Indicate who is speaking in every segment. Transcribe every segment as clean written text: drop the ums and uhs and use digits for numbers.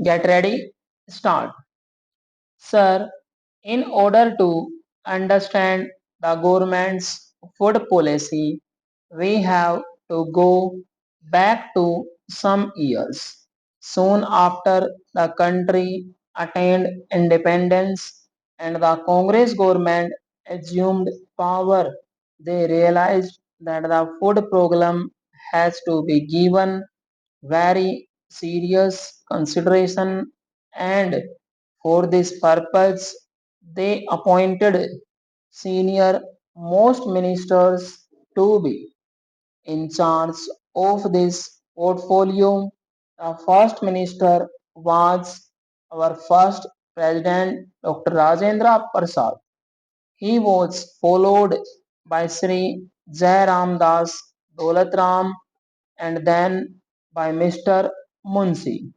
Speaker 1: Get ready, start. Sir, in order to understand the government's food policy, we have to go back to some years. Soon after the country attained independence and the Congress government assumed power, they realized that the food program has to be given very serious consideration, and for this purpose they appointed senior most ministers to be in charge of this portfolio. The first minister was our first president, Dr. Rajendra Prasad. He was followed by Sri Jairam Das Dolatram and then by Mr. Munshi.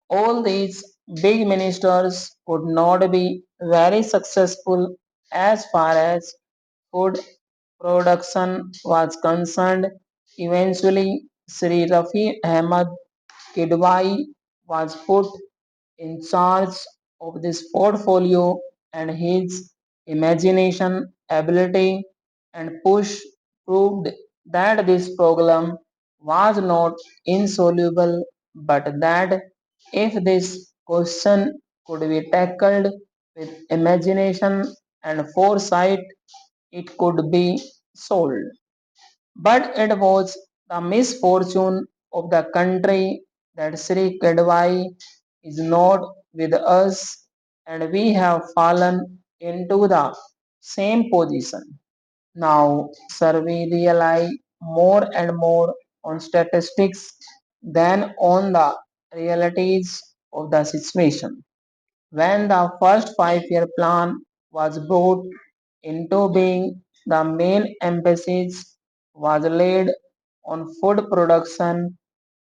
Speaker 1: All these big ministers could not be very successful as far as food production was concerned. Eventually, Sri Rafi Ahmad Kidwai was put in charge of this portfolio, and his imagination, ability, and push proved that this problem was not insoluble, but that if this question could be tackled with imagination and foresight, it could be solved. But it was the misfortune of the country that Sri Kedwai is not with us, and we have fallen into the same position. Now, sir, we rely more and more on statistics than on the realities of the situation. When the first 5 year plan was brought into being, the main emphasis was laid on food production,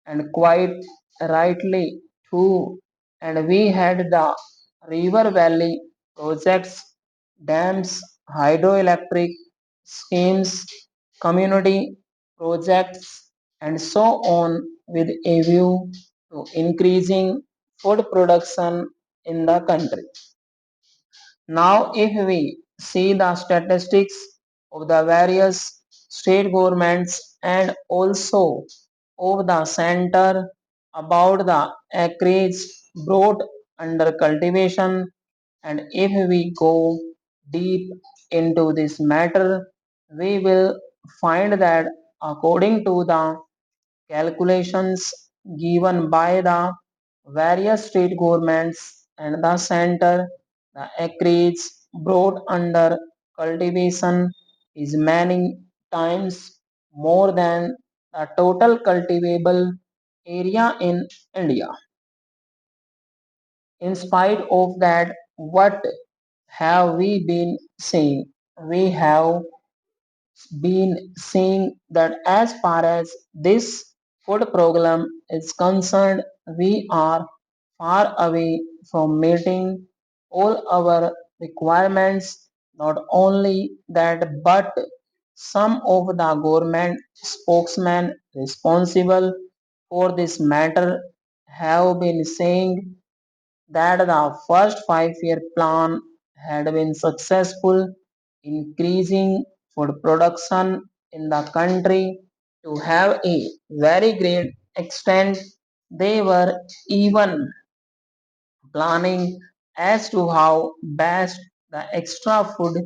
Speaker 1: and quite rightly too. And we had the river valley projects, dams, hydroelectric schemes, community projects, and so on, with a view to increasing food production in the country. Now, if we see the statistics of the various state governments and also of the center about the acreage brought under cultivation, and if we go deep into this matter, we will find that according to the calculations given by the various state governments and the center, the acreage brought under cultivation is many times more than the total cultivable area in India. In spite of that, what have we been seeing? We have been seeing that as far as this food program is concerned, we are far away from meeting all our requirements. Not only that, but some of the government spokesmen responsible for this matter have been saying that the first 5 year plan had been successful, increasing food production in the country to have a very great extent. They were even planning as to how best the extra food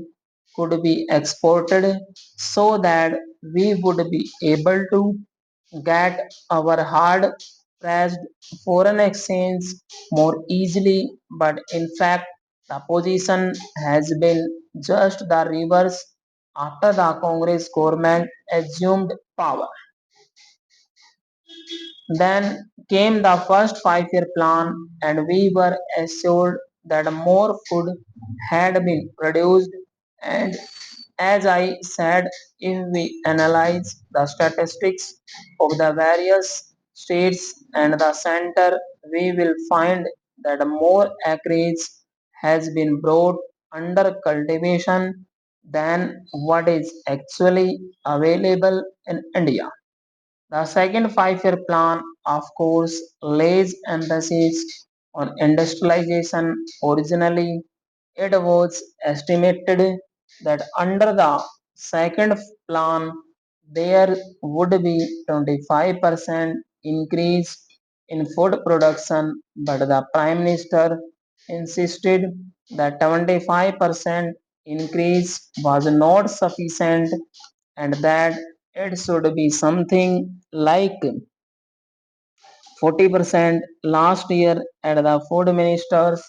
Speaker 1: could be exported so that we would be able to get our hard pressed foreign exchange more easily. But in fact, the position has been just the reverse after the Congress government assumed power. Then came the first 5 year plan, and we were assured that more food had been produced. And as I said, if we analyze the statistics of the various states and the center, we will find that more acreage has been brought under cultivation than what is actually available in India. The second 5 year plan of course, lays emphasis on industrialization. Originally, it was estimated that under the second plan there would be 25% increase in food production, but the Prime Minister insisted that 25% increase was not sufficient and that it should be something like 40%. Last year at the food ministers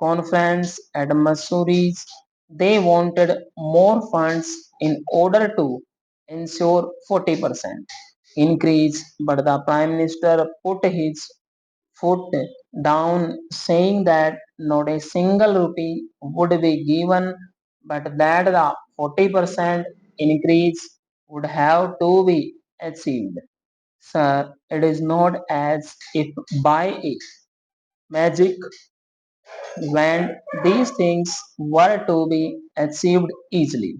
Speaker 1: conference at Missouri, they wanted more funds in order to ensure 40% increase, but the prime minister put his foot down, saying that not a single rupee would be given, but that the 40% increase would have to be achieved. Sir, it is not as if by a magic wand these things were to be achieved easily.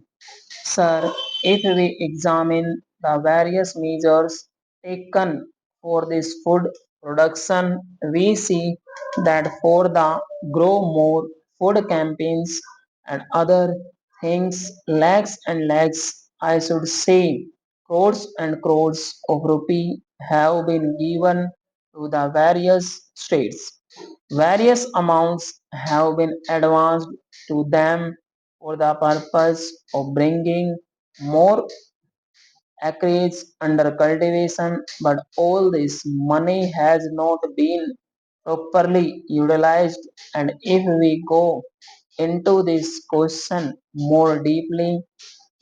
Speaker 1: Sir, if we examine the various measures taken for this food production, we see that for the grow more food campaigns and other things, lakhs and lakhs, I should say crores and crores of rupee have been given to the various states. Various amounts have been advanced to them for the purpose of bringing more acreage under cultivation, but all this money has not been properly utilized. And if we go into this question more deeply,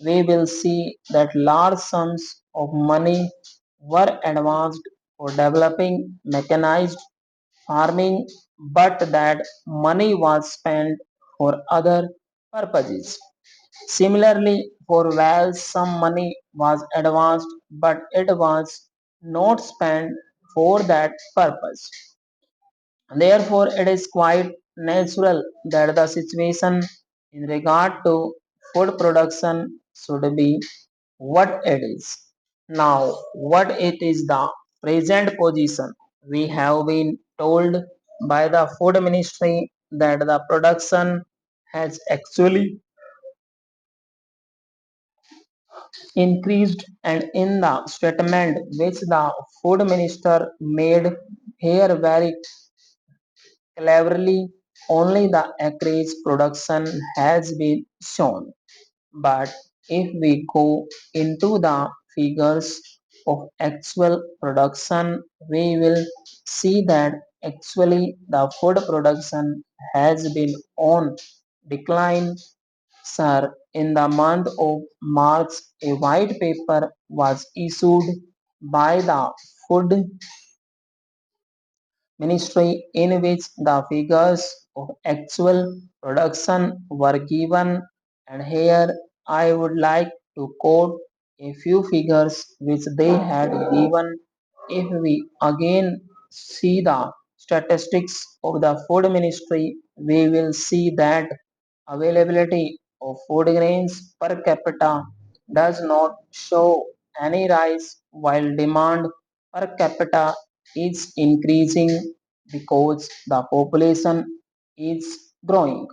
Speaker 1: we will see that large sums of money were advanced for developing mechanized farming, but that money was spent for other purposes. Similarly, for wells, some money was advanced, but it was not spent for that purpose. Therefore, it is quite natural that the situation in regard to food production should be what it is. Now, what it is the present position? We have been told by the food ministry that the production has actually increased, and in the statement which the food minister made here very cleverly, only the acreage production has been shown. But if we go into the figures of actual production, we will see that actually the food production has been on decline. Sir, in the month of March, a white paper was issued by the Food Ministry in which the figures of actual production were given, and here I would like to quote a few figures which they had given. If we again see the statistics of the Food Ministry, we will see that availability of food grains per capita does not show any rise, while demand per capita is increasing because the population is growing.